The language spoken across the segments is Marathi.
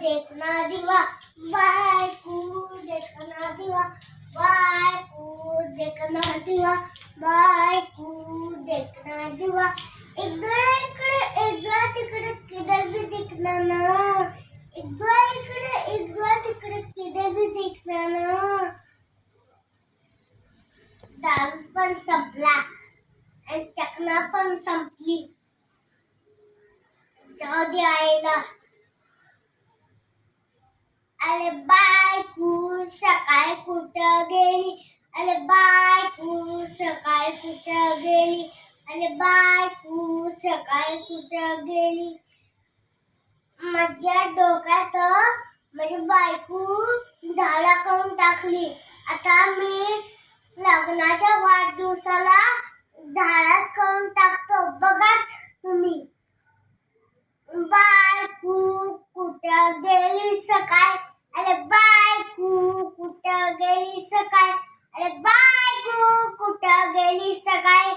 देखना दिवा, बायको देखना दिवा, बायको देखना दिवा, बायको देखना दिवा. एक डोळा इकडे एक डोळा तिकडे, किधर भी दिखना ना. एक डोळा इकडे एक डोळा तिकडे, किधर भी दिखना ना. दारू पण संपला आणि चकना पण संपली. जाऊ दे आईला. अरे बायको सकाळी कुठं गेली, अरे बायको सकाळी कुठं गेली, अरे बायको सकाळी कुठं गेली. माझ्या डोक्यात माझी बायको झाडा करून टाकली. आता मी लग्नाच्या वाढदिवसाला झाडाच करून टाकतो, बघाच तुम्ही. बायको कुठं गेली सकाळ, अरे बायको कुठं गेली सकाळ, अरे बायको कुठं गेली सकाळ,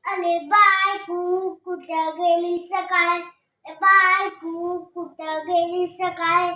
अरे बायको कुठं गेली सकाळ, बायको कुठं गेली सकाळ.